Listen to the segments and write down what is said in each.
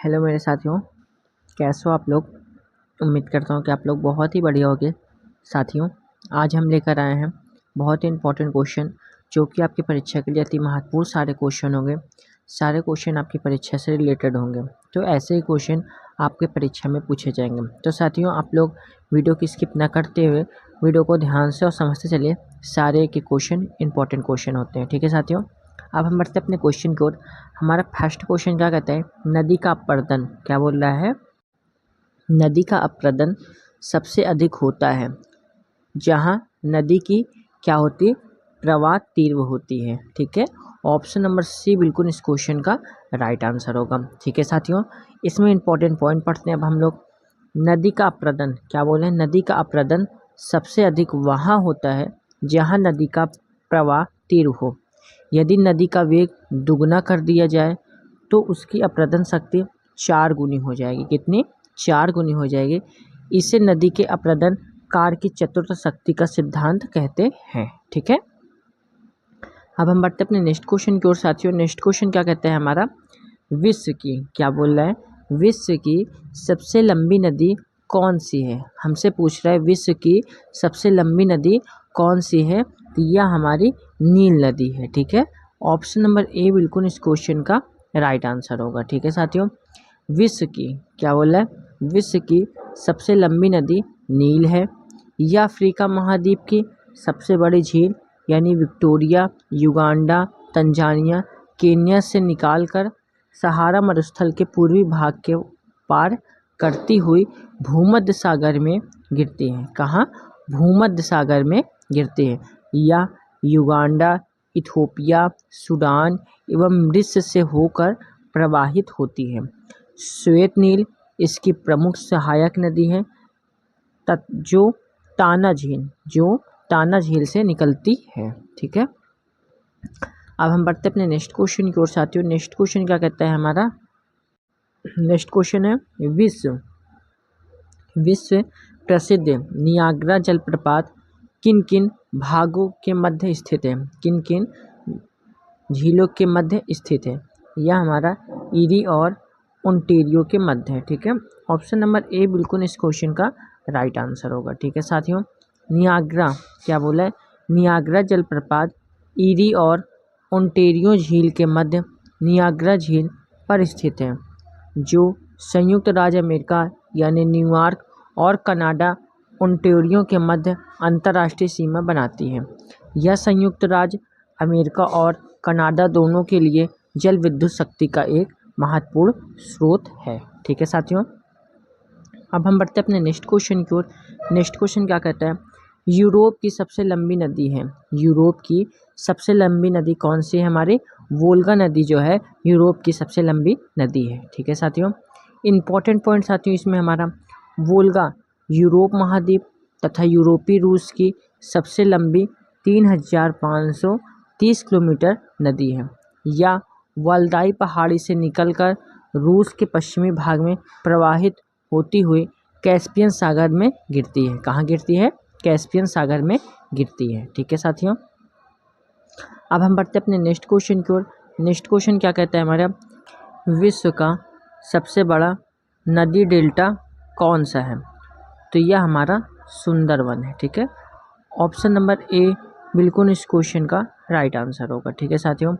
Hello मेरे साथियों, कैसे हो आप लोग। उम्मीद करता हूँ कि आप लोग बहुत ही बढ़िया होंगे। साथियों, आज हम लेकर आए हैं बहुत ही इंपॉर्टेंट क्वेश्चन जो कि आपकी परीक्षा के लिए अति महत्वपूर्ण सारे क्वेश्चन होंगे। सारे क्वेश्चन आपकी परीक्षा से रिलेटेड होंगे, तो ऐसे ही क्वेश्चन आपके परीक्षा में पूछे जाएंगे। तो साथियों, आप लोग वीडियो की स्किप ना करते हुए वीडियो को ध्यान से और समझते चलिए। सारे के क्वेश्चन इंपॉर्टेंट क्वेश्चन होते हैं, ठीक है साथियों। अब हम बढ़ते अपने क्वेश्चन की ओर। हमारा फर्स्ट क्वेश्चन क्या कहता है, नदी का अपरदन क्या बोल रहा है। नदी का अपरदन सबसे अधिक होता है जहाँ नदी की क्या होती है, प्रवाह तीव्र होती है। ठीक है, ऑप्शन नंबर सी बिल्कुल इस क्वेश्चन का राइट आंसर होगा। ठीक है साथियों, इसमें इंपॉर्टेंट पॉइंट पढ़ते हैं अब हम लोग। नदी का अपरदन क्या बोले, नदी का अपरदन सबसे अधिक वहाँ होता है जहाँ नदी का प्रवाह तीव्र हो। यदि नदी का वेग दुगना कर दिया जाए तो उसकी अपरदन शक्ति 4 गुनी हो जाएगी। कितनी? 4 गुनी हो जाएगी। इसे नदी के अपरदन कार्य की चतुर्थ शक्ति का सिद्धांत कहते हैं। ठीक है, अब हम बढ़ते अपने नेक्स्ट क्वेश्चन की ओर। साथियों, नेक्स्ट क्वेश्चन क्या कहते हैं हमारा, विश्व की क्या बोल रहा है, विश्व की सबसे लंबी नदी कौन सी है। हमसे पूछ रहा है विश्व की सबसे लंबी नदी कौन सी है, तो यह हमारी नील नदी है। ठीक है, ऑप्शन नंबर ए बिल्कुल इस क्वेश्चन का राइट आंसर होगा। ठीक है साथियों, विश्व की क्या बोल रहा है, विश्व की सबसे लंबी नदी नील है। यह अफ्रीका महाद्वीप की सबसे बड़ी झील यानी विक्टोरिया, युगांडा, तंजानिया, केन्या से निकालकर सहारा मरुस्थल के पूर्वी भाग के पार करती हुई भूमध्य सागर में गिरती है। कहाँ? भूमध्य सागर में गिरती है। या युगांडा, इथोपिया, सूडान एवं मिस्र से होकर प्रवाहित होती है। श्वेत नील इसकी प्रमुख सहायक नदी है जो ताना झील से निकलती है। ठीक है, अब हम बढ़ते अपने नेक्स्ट क्वेश्चन की ओर। साथियों, नेक्स्ट क्वेश्चन क्या कहता है हमारा, नेक्स्ट क्वेश्चन है विश्व प्रसिद्ध नियाग्रा जलप्रपात किन किन भागों के मध्य स्थित है, किन किन झीलों के मध्य स्थित है। यह हमारा ईरी और ओंटारियो के मध्य है। ठीक है, ऑप्शन नंबर ए बिल्कुल इस क्वेश्चन का राइट आंसर होगा। ठीक है साथियों, नियाग्रा क्या बोला है, नियाग्रा जलप्रपात ईरी और ओंटारियो झील के मध्य नियाग्रा झील पर स्थित है, जो संयुक्त राज्य अमेरिका यानी न्यूयॉर्क और कनाडा ओंटारियो के मध्य अंतर्राष्ट्रीय सीमा बनाती है। यह संयुक्त राज्य अमेरिका और कनाडा दोनों के लिए जल विद्युत शक्ति का एक महत्वपूर्ण स्रोत है। ठीक है साथियों, अब हम बढ़ते अपने नेक्स्ट क्वेश्चन की ओर। नेक्स्ट क्वेश्चन क्या कहता है, यूरोप की सबसे लंबी नदी है, यूरोप की सबसे लंबी नदी कौन सी है, हमारी वोल्गा नदी जो है यूरोप की सबसे लंबी नदी है। ठीक है साथियों, इंपॉर्टेंट पॉइंट साथियों इसमें हमारा, वोल्गा यूरोप महाद्वीप तथा यूरोपीय रूस की सबसे लंबी 3530 किलोमीटर नदी है। या वल्दाई पहाड़ी से निकलकर रूस के पश्चिमी भाग में प्रवाहित होती हुई कैस्पियन सागर में गिरती है। कहाँ गिरती है? कैस्पियन सागर में गिरती है। ठीक है साथियों, अब हम बढ़ते अपने नेक्स्ट क्वेश्चन की ओर। नेक्स्ट क्वेश्चन क्या कहता है हमारा, विश्व का सबसे बड़ा नदी डेल्टा कौन सा है, तो यह हमारा सुंदरवन है। ठीक है, ऑप्शन नंबर ए बिल्कुल इस क्वेश्चन का राइट आंसर होगा। ठीक है साथियों,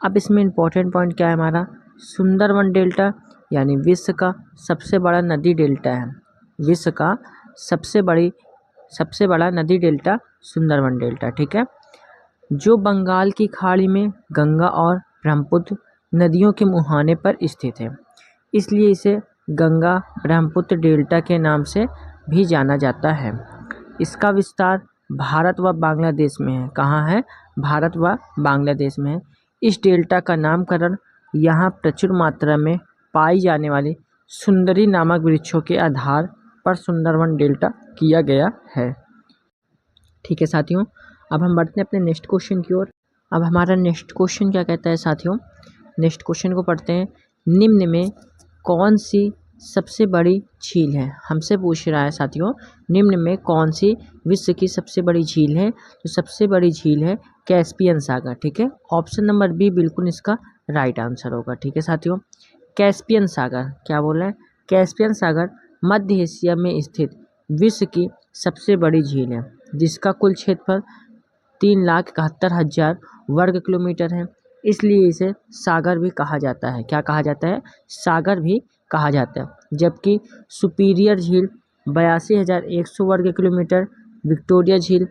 अब इसमें इंपॉर्टेंट पॉइंट क्या है हमारा, सुंदरवन डेल्टा यानी विश्व का सबसे बड़ा नदी डेल्टा है। विश्व का सबसे बड़ा नदी डेल्टा सुंदरवन डेल्टा। ठीक है, जो बंगाल की खाड़ी में गंगा और ब्रह्मपुत्र नदियों के मुहाने पर स्थित है, इसलिए इसे गंगा ब्रह्मपुत्र डेल्टा के नाम से भी जाना जाता है। इसका विस्तार भारत व बांग्लादेश में है। कहाँ है? भारत व बांग्लादेश में है। इस डेल्टा का नामकरण यहाँ प्रचुर मात्रा में पाई जाने वाली सुंदरी नामक वृक्षों के आधार पर सुंदरवन डेल्टा किया गया है। ठीक है साथियों, अब हम बढ़ते हैं अपने नेक्स्ट क्वेश्चन की ओर। अब हमारा नेक्स्ट क्वेश्चन क्या कहता है साथियों, नेक्स्ट क्वेश्चन को पढ़ते हैं। निम्न में कौन सी सबसे बड़ी झील है, हमसे पूछ रहा है साथियों, निम्न में कौन सी विश्व की सबसे बड़ी झील है, तो सबसे बड़ी झील है कैस्पियन सागर। ठीक है, ऑप्शन नंबर बी बिल्कुल इसका राइट आंसर होगा। ठीक है साथियों, कैस्पियन सागर, क्या बोल रहे हैं, कैस्पियन सागर मध्य एशिया में स्थित विश्व की सबसे बड़ी झील है, जिसका कुल क्षेत्रफल 3,71,000 वर्ग किलोमीटर है। इसलिए इसे सागर भी कहा जाता है। क्या कहा जाता है, सागर भी कहा जाता है। जबकि सुपीरियर झील 82,100 वर्ग किलोमीटर, विक्टोरिया झील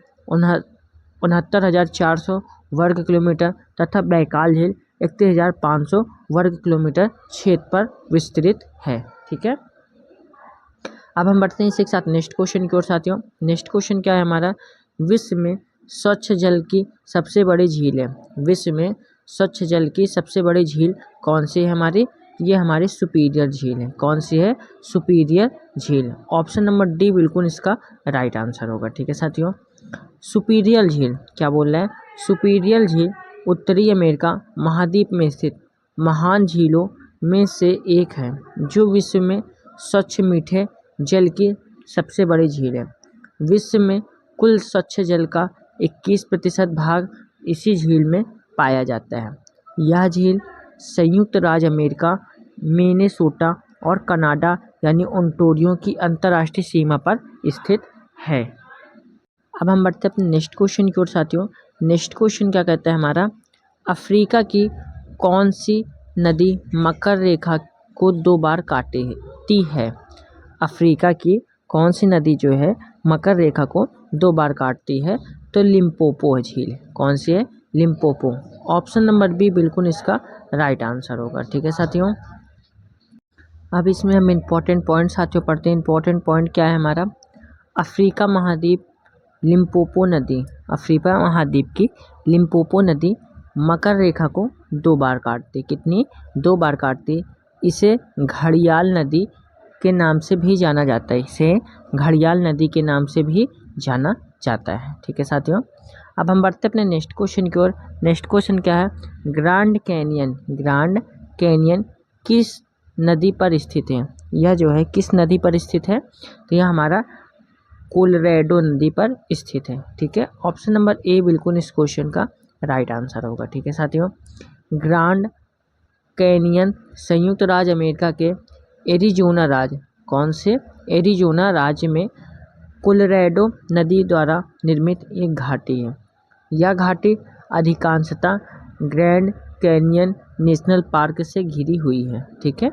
69,400 वर्ग किलोमीटर तथा बैकाल झील 31,500 वर्ग किलोमीटर क्षेत्र पर विस्तृत है। ठीक है, अब हम बढ़ते हैं इसी के साथ नेक्स्ट क्वेश्चन की ओर साथियों। नेक्स्ट क्वेश्चन क्या है हमारा, विश्व में स्वच्छ जल की सबसे बड़ी झील है। विश्व में स्वच्छ जल की सबसे बड़ी झील कौन सी है हमारी, ये हमारी सुपीरियर झील है। कौन सी है, सुपीरियर झील। ऑप्शन नंबर डी बिल्कुल इसका राइट आंसर होगा। ठीक है साथियों, सुपीरियर झील क्या बोल रहा है, सुपीरियर झील उत्तरी अमेरिका महाद्वीप में स्थित महान झीलों में से एक है, जो विश्व में स्वच्छ मीठे जल की सबसे बड़ी झील है। विश्व में कुल स्वच्छ जल का 21% भाग इसी झील में पाया जाता है। यह झील संयुक्त राज्य अमेरिका, मिनेसोटा और कनाडा यानी ओंटारियो की अंतर्राष्ट्रीय सीमा पर स्थित है। अब हम बढ़ते हैं अपने नेक्स्ट क्वेश्चन की ओर साथियों। नेक्स्ट क्वेश्चन क्या कहता है हमारा, अफ्रीका की कौन सी नदी मकर रेखा को 2 बार काटती है। अफ्रीका की कौन सी नदी जो है मकर रेखा को 2 बार काटती है, तो लिम्पोपो है झील। कौन सी है, लिम्पोपो। ऑप्शन नंबर बी बिल्कुल इसका राइट आंसर होगा। ठीक है साथियों, अब इसमें हम इम्पोर्टेंट पॉइंट साथियों पढ़ते हैं। इम्पोर्टेंट पॉइंट क्या है हमारा, अफ्रीका महाद्वीप लिम्पोपो नदी, अफ्रीका महाद्वीप की लिम्पोपो नदी मकर रेखा को 2 बार काटती। कितनी, 2 बार काटती। इसे घड़ियाल नदी के नाम से भी जाना जाता है। इसे घड़ियाल नदी के नाम से भी जाना जाता है। ठीक है साथियों, अब हम बढ़ते अपने नेक्स्ट क्वेश्चन की ओर। नेक्स्ट क्वेश्चन क्या है, ग्रैंड कैनियन, ग्रैंड कैनियन किस नदी पर स्थित है। यह जो है किस नदी पर स्थित है, तो यह हमारा कोलोराडो नदी पर स्थित है। ठीक है, ऑप्शन नंबर ए बिल्कुल इस क्वेश्चन का राइट आंसर होगा। ठीक है साथियों, ग्रैंड कैनियन संयुक्त राज्य अमेरिका के एरिजोना राज्य, कौन से, एरिजोना राज्य में कोलोराडो नदी द्वारा निर्मित एक घाटी है। यह घाटी अधिकांशतः ग्रैंड कैनियन नेशनल पार्क से घिरी हुई है। ठीक है,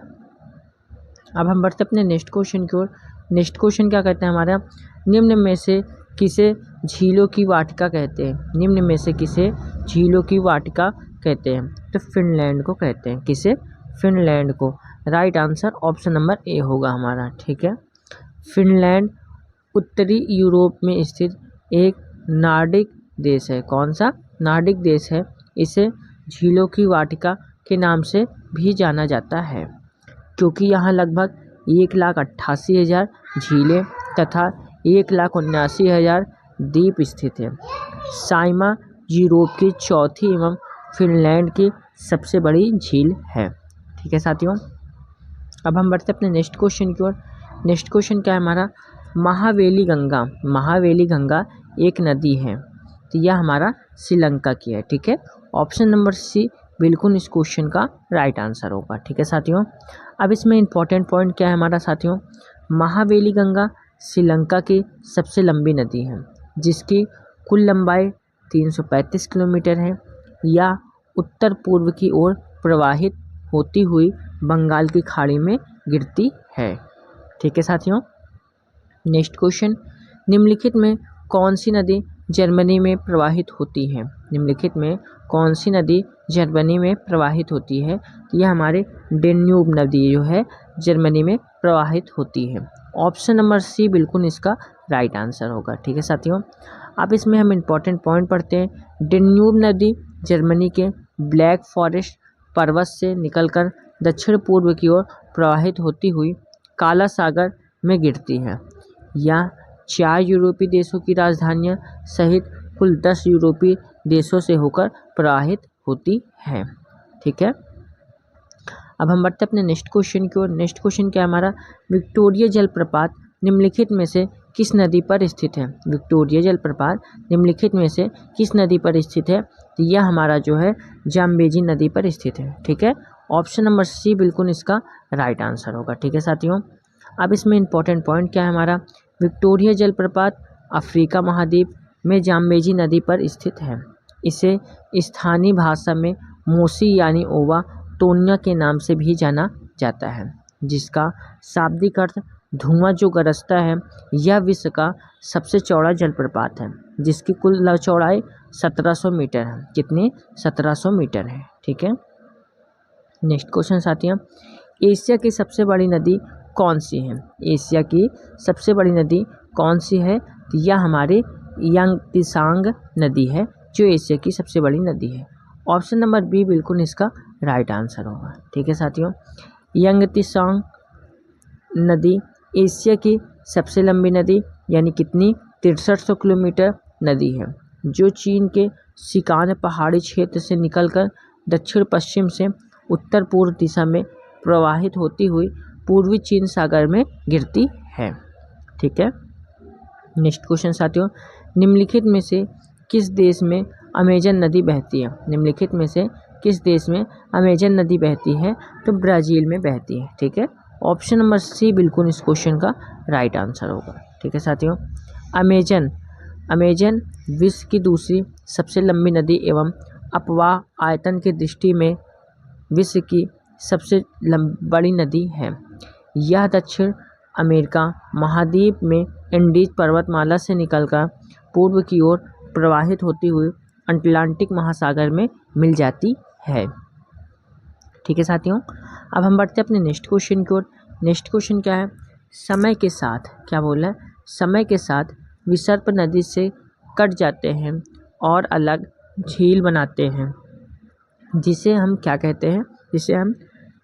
अब हम बढ़ते अपने नेक्स्ट क्वेश्चन की ओर। नेक्स्ट क्वेश्चन क्या कहते हैं हमारा, निम्न में से किसे झीलों की वाटिका कहते हैं। निम्न में से किसे झीलों की वाटिका कहते हैं, तो फिनलैंड को कहते हैं। किसे, फिनलैंड को। Right answer option number A होगा हमारा। ठीक है, फिनलैंड उत्तरी यूरोप में स्थित एक नार्डिक देश है। कौन सा, नार्डिक देश है। इसे झीलों की वाटिका के नाम से भी जाना जाता है, क्योंकि यहाँ लगभग 1,88,000 झीलें तथा 1,79,000 द्वीप स्थित है। साइमा यूरोप की चौथी एवं फिनलैंड की सबसे बड़ी झील है। ठीक है साथियों, अब हम बढ़ते अपने नेक्स्ट क्वेश्चन की ओर। नेक्स्ट क्वेश्चन क्या है हमारा, महावेली गंगा, महावेली गंगा एक नदी है, तो यह हमारा श्रीलंका की है। ठीक है, ऑप्शन नंबर सी बिल्कुल इस क्वेश्चन का राइट आंसर होगा। ठीक है साथियों, अब इसमें इंपॉर्टेंट पॉइंट क्या है हमारा साथियों, महावेली गंगा श्रीलंका की सबसे लंबी नदी है, जिसकी कुल लंबाई 335 किलोमीटर है। यह उत्तर पूर्व की ओर प्रवाहित होती हुई बंगाल की खाड़ी में गिरती है। ठीक है साथियों, नेक्स्ट क्वेश्चन, निम्नलिखित में कौन सी नदी जर्मनी में प्रवाहित होती है। निम्नलिखित में कौन सी नदी जर्मनी में प्रवाहित होती है, तो यह हमारे डेन्यूब नदी जो है जर्मनी में प्रवाहित होती है। ऑप्शन नंबर सी बिल्कुल इसका राइट आंसर होगा। ठीक है साथियों, अब इसमें हम इम्पॉर्टेंट पॉइंट पढ़ते हैं। डेन्यूब नदी जर्मनी के ब्लैक फॉरेस्ट पर्वत से निकलकर दक्षिण पूर्व की ओर प्रवाहित होती हुई काला सागर में गिरती है। यह 4 यूरोपीय देशों की राजधानियां सहित कुल 10 यूरोपीय देशों से होकर प्रवाहित होती है। ठीक है, अब हम बढ़ते अपने नेक्स्ट क्वेश्चन की ओर। नेक्स्ट क्वेश्चन क्या है हमारा, विक्टोरिया जलप्रपात निम्नलिखित में से किस नदी पर स्थित है। विक्टोरिया जलप्रपात निम्नलिखित में से किस नदी पर स्थित है, तो यह हमारा जो है जाम्बेजी नदी पर स्थित है। ठीक है, ऑप्शन नंबर सी बिल्कुल इसका राइट आंसर होगा। ठीक है साथियों, अब इसमें इंपॉर्टेंट पॉइंट क्या है हमारा, विक्टोरिया जलप्रपात अफ्रीका महाद्वीप में जाम्बेजी नदी पर स्थित है। इसे स्थानीय भाषा में मोसी यानी ओवा तोन्या के नाम से भी जाना जाता है, जिसका शाब्दिक अर्थ धुआं जो गरजता है। यह विश्व का सबसे चौड़ा जलप्रपात है, जिसकी कुल चौड़ाई 1700 मीटर है। कितनी? 1700 मीटर है। ठीक है, नेक्स्ट क्वेश्चन साथियों, एशिया की सबसे बड़ी नदी कौन सी है? एशिया की सबसे बड़ी नदी कौन सी है? तो यह हमारी यांगत्सांग नदी है, जो एशिया की सबसे बड़ी नदी है। ऑप्शन नंबर बी बिल्कुल इसका राइट आंसर होगा। ठीक है साथियों, यांगत्सांग नदी एशिया की सबसे लंबी नदी यानी कितनी? 6300 किलोमीटर नदी है, जो चीन के सिकान पहाड़ी क्षेत्र से निकलकर दक्षिण पश्चिम से उत्तर पूर्व दिशा में प्रवाहित होती हुई पूर्वी चीन सागर में गिरती है। ठीक है, नेक्स्ट क्वेश्चन साथियों, निम्नलिखित में से किस देश में अमेजन नदी बहती है? निम्नलिखित में से किस देश में अमेजन नदी बहती है? तो ब्राज़ील में बहती है। ठीक है, ऑप्शन नंबर सी बिल्कुल इस क्वेश्चन का राइट आंसर होगा। ठीक है साथियों, अमेजन विश्व की दूसरी सबसे लंबी नदी एवं अपवाह आयतन की दृष्टि में विश्व की सबसे बड़ी नदी है। यह दक्षिण अमेरिका महाद्वीप में एंडीज पर्वतमाला से निकलकर पूर्व की ओर प्रवाहित होती हुई अटलांटिक महासागर में मिल जाती है। ठीक है साथियों, अब हम बढ़ते हैं अपने नेक्स्ट क्वेश्चन की ओर। नेक्स्ट क्वेश्चन क्या है? समय के साथ क्या बोला है? समय के साथ विसर्प नदी से कट जाते हैं और अलग झील बनाते हैं, जिसे हम क्या कहते हैं? जिसे हम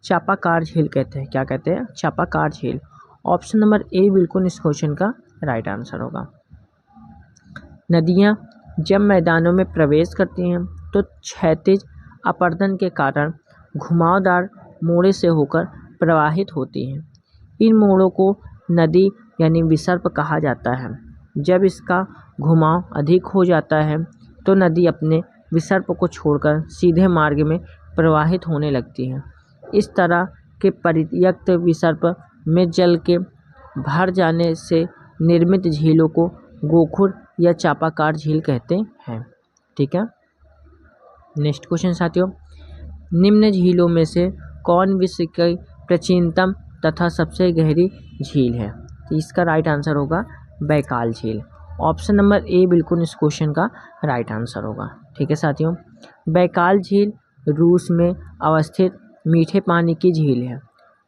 चापाकार झील कहते हैं। क्या कहते हैं? चापाकार झील। ऑप्शन नंबर ए बिल्कुल इस क्वेश्चन का राइट आंसर होगा। नदियाँ जब मैदानों में प्रवेश करती हैं तो क्षैतिज अपर्दन के कारण घुमावदार मोड़े से होकर प्रवाहित होती हैं। इन मोड़ों को नदी यानी विसर्प कहा जाता है। जब इसका घुमाव अधिक हो जाता है तो नदी अपने विसर्प को छोड़कर सीधे मार्ग में प्रवाहित होने लगती है। इस तरह के पर्याप्त विसर्प में जल के भर जाने से निर्मित झीलों को गोखुर या चापाकार झील कहते हैं। ठीक है, नेक्स्ट क्वेश्चन साथियों, निम्न झीलों में से कौन विश्व की प्राचीनतम तथा सबसे गहरी झील है? तो इसका राइट आंसर होगा बैकाल झील। ऑप्शन नंबर ए बिल्कुल इस क्वेश्चन का राइट आंसर होगा। ठीक है साथियों, बैकाल झील रूस में अवस्थित मीठे पानी की झील है,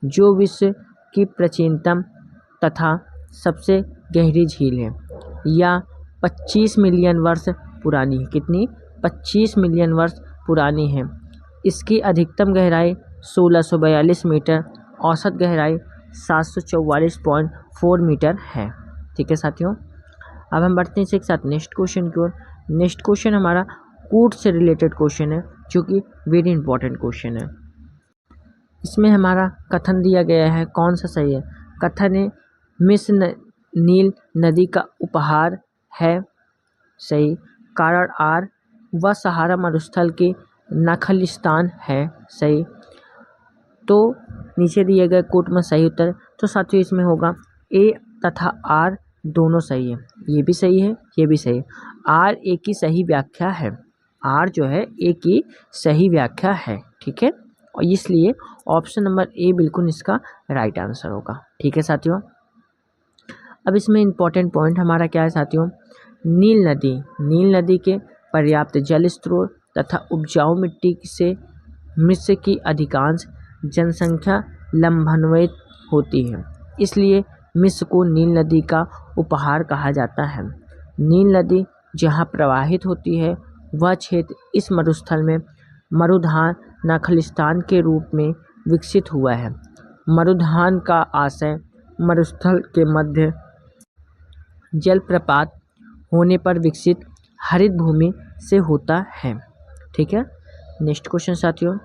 जो विश्व की प्राचीनतम तथा सबसे गहरी झील है। यह 25 मिलियन वर्ष पुरानी है। कितनी? 25 मिलियन वर्ष पुरानी है। इसकी अधिकतम गहराई 1642 मीटर, औसत गहराई 744.4 मीटर है। ठीक है साथियों, अब हम बढ़ते हैं इसी के साथ नेक्स्ट क्वेश्चन की ओर। नेक्स्ट क्वेश्चन हमारा कूट से रिलेटेड क्वेश्चन है, जो कि वेरी इंपॉर्टेंट क्वेश्चन है। इसमें हमारा कथन दिया गया है, कौन सा सही है? कथन है मिस्र नील नदी का उपहार है, सही। कारण आर व सहारा मरुस्थल के नखलिस्तान है, सही। तो नीचे दिए गए कोट में सही उत्तर, तो साथियों इसमें होगा ए तथा आर दोनों सही है। ये भी सही है, ये भी सही है। आर ए की सही व्याख्या है, आर जो है ए की सही व्याख्या है। ठीक है, और इसलिए ऑप्शन नंबर ए बिल्कुल इसका राइट आंसर होगा। ठीक है साथियों, अब इसमें इम्पॉर्टेंट पॉइंट हमारा क्या है साथियों? नील नदी के पर्याप्त जल स्रोत तथा उपजाऊ मिट्टी से मिस्र की अधिकांश जनसंख्या लंबवत होती है, इसलिए मिस्र को नील नदी का उपहार कहा जाता है। नील नदी जहाँ प्रवाहित होती है वह क्षेत्र इस मरुस्थल में मरुधान नखलिस्तान के रूप में विकसित हुआ है। मरुधान का आशय मरुस्थल के मध्य जलप्रपात होने पर विकसित हरित भूमि से होता है। ठीक है, नेक्स्ट क्वेश्चन साथियों,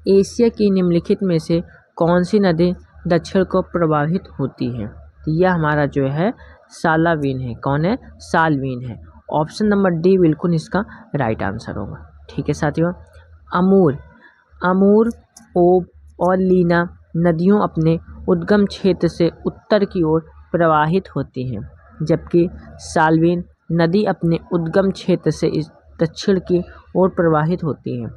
एशिया की निम्नलिखित में से कौन सी नदी दक्षिण को प्रवाहित होती है? तो यह हमारा जो है सालावीन है। कौन है? सालवीन है। ऑप्शन नंबर डी बिल्कुल इसका राइट आंसर होगा। ठीक है साथियों, अमूर, ओब और लीना नदियों अपने उद्गम क्षेत्र से उत्तर की ओर प्रवाहित होती हैं, जबकि साल्वीन नदी अपने उद्गम क्षेत्र से दक्षिण की ओर प्रवाहित होती है।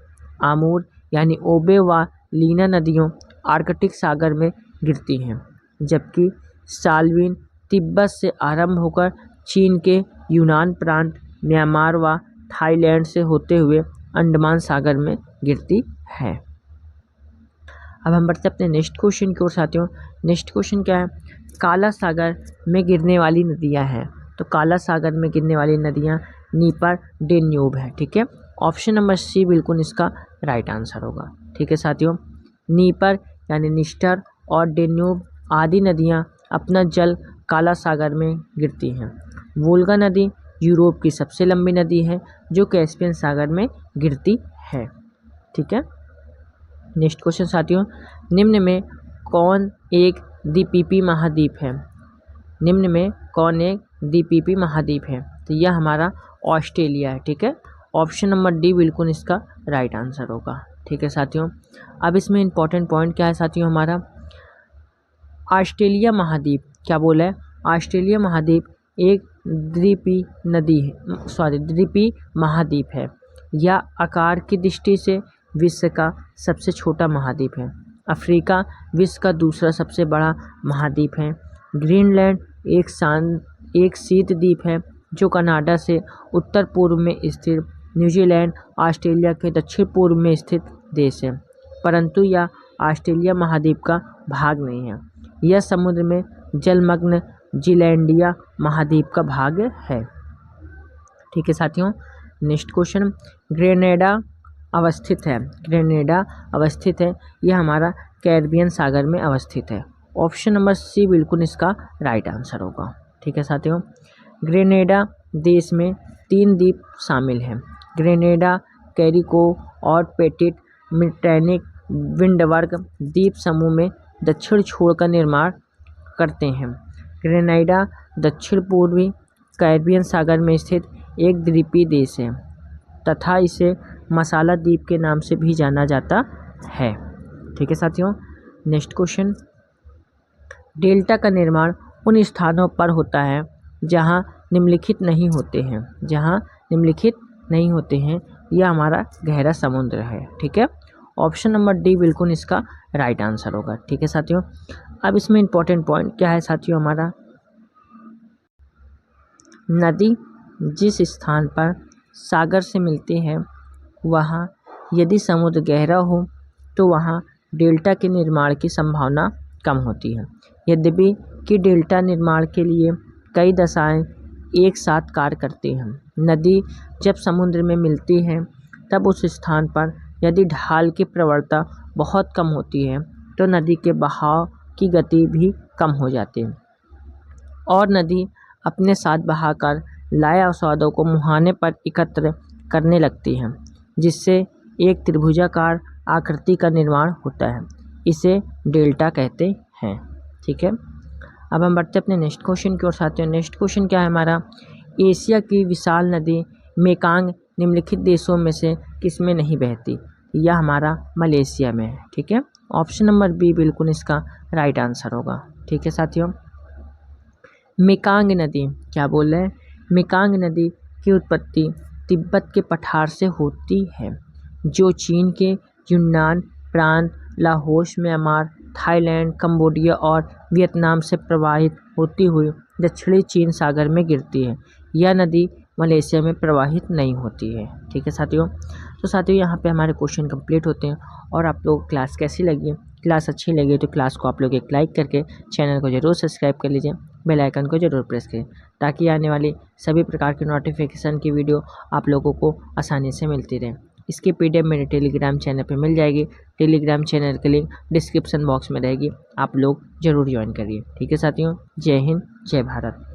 आमूर यानी ओबे व लीना नदियों आर्कटिक सागर में गिरती हैं, जबकि साल्वीन तिब्बत से आरंभ होकर चीन के यूनान प्रांत, म्यांमार व थाईलैंड से होते हुए अंडमान सागर में गिरती है। अब हम बढ़ते अपने नेक्स्ट क्वेश्चन की ओर साथियों। नेक्स्ट क्वेश्चन क्या है? काला सागर में गिरने वाली नदियां हैं। तो काला सागर में गिरने वाली नदियां नीपर, डेन्यूब है। ठीक है, ऑप्शन नंबर सी बिल्कुल इसका राइट आंसर होगा। ठीक है साथियों, नीपर यानी निस्टर और डेन्यूब आदि नदियां अपना जल काला सागर में गिरती हैं। वोल्गा नदी यूरोप की सबसे लंबी नदी है जो कैस्पियन सागर में गिरती है। ठीक है, नेक्स्ट क्वेश्चन साथियों, निम्न में कौन एक द्वीपीय महाद्वीप है? निम्न में कौन एक द्वीपीय महाद्वीप है? तो यह हमारा ऑस्ट्रेलिया है। ठीक है, ऑप्शन नंबर डी बिल्कुल इसका राइट आंसर होगा। ठीक है साथियों, अब इसमें इंपॉर्टेंट पॉइंट क्या है साथियों? हमारा ऑस्ट्रेलिया महाद्वीप क्या बोला है? ऑस्ट्रेलिया महाद्वीप एक द्वीपीय नदी है, द्वीपीय महाद्वीप है। यह आकार की दृष्टि से विश्व का सबसे छोटा महाद्वीप है। अफ्रीका विश्व का दूसरा सबसे बड़ा महाद्वीप है। ग्रीनलैंड एक शीत द्वीप है जो कनाडा से उत्तर पूर्व में स्थित न्यूजीलैंड, ऑस्ट्रेलिया के दक्षिण पूर्व में स्थित देश है, परंतु यह ऑस्ट्रेलिया महाद्वीप का भाग नहीं है। यह समुद्र में जलमग्न जीलैंडिया महाद्वीप का भाग है। ठीक है साथियों, नेक्स्ट क्वेश्चन, ग्रेनेडा अवस्थित है। ग्रेनेडा अवस्थित है, यह हमारा कैरिबियन सागर में अवस्थित है। ऑप्शन नंबर सी बिल्कुल इसका राइट आंसर होगा। ठीक है साथियों, ग्रेनेडा देश में 3 द्वीप शामिल हैं। ग्रेनेडा, कैरिको और पेटिट मिर्टेनिक विंडबर्ग द्वीप समूह में दक्षिण छोर का निर्माण करते हैं। ग्रेनाडा दक्षिण पूर्वी कैरिबियन सागर में स्थित एक द्वीपीय देश है तथा इसे मसाला द्वीप के नाम से भी जाना जाता है। ठीक है साथियों, नेक्स्ट क्वेश्चन, डेल्टा का निर्माण उन स्थानों पर होता है जहां निम्नलिखित नहीं होते हैं। जहां निम्नलिखित नहीं होते हैं, यह हमारा गहरा समुद्र है। ठीक है, ऑप्शन नंबर डी बिल्कुल इसका राइट आंसर होगा। ठीक है साथियों, अब इसमें इंपॉर्टेंट पॉइंट क्या है साथियों? हमारा नदी जिस स्थान पर सागर से मिलती है वहाँ यदि समुद्र गहरा हो तो वहाँ डेल्टा के निर्माण की संभावना कम होती है। यद्यपि कि डेल्टा निर्माण के लिए कई दशाएं एक साथ कार्य करती हैं। नदी जब समुद्र में मिलती है तब उस स्थान पर यदि ढाल की प्रवणता बहुत कम होती है तो नदी के बहाव की गति भी कम हो जाती है और नदी अपने साथ बहाकर लाए अवसादों को मुहाने पर एकत्र करने लगती है, जिससे एक त्रिभुजाकार आकृति का निर्माण होता है। इसे डेल्टा कहते हैं। ठीक है, अब हम बढ़ते अपने नेक्स्ट क्वेश्चन की ओर साथियों। नेक्स्ट क्वेश्चन क्या है हमारा? एशिया की विशाल नदी मेकांग निम्नलिखित देशों में से किसमें नहीं बहती? यह हमारा मलेशिया में है। ठीक है, ऑप्शन नंबर बी बिल्कुल इसका राइट आंसर होगा। ठीक है साथियों, मेकांग नदी क्या बोल रहे हैं? मेकांग नदी की उत्पत्ति तिब्बत के पठार से होती है जो चीन के यूनान प्रांत, लाओस, म्यांमार, थाईलैंड, कंबोडिया और वियतनाम से प्रवाहित होती हुई दक्षिणी चीन सागर में गिरती है। यह नदी मलेशिया में प्रवाहित नहीं होती है। ठीक है साथियों, तो साथियों यहाँ पे हमारे क्वेश्चन कंप्लीट होते हैं। और आप लोग क्लास कैसी लगी? क्लास अच्छी लगी तो क्लास को आप लोग एक लाइक करके चैनल को ज़रूर सब्सक्राइब कर लीजिए, बेल आइकन को ज़रूर प्रेस करें ताकि आने वाली सभी प्रकार की नोटिफिकेशन की वीडियो आप लोगों को आसानी से मिलती रहे। इसकी PDF मेरे टेलीग्राम चैनल पे मिल जाएगी। टेलीग्राम चैनल की लिंक डिस्क्रिप्शन बॉक्स में रहेगी, आप लोग ज़रूर ज्वाइन करिए। ठीक है साथियों, जय हिंद, जय भारत।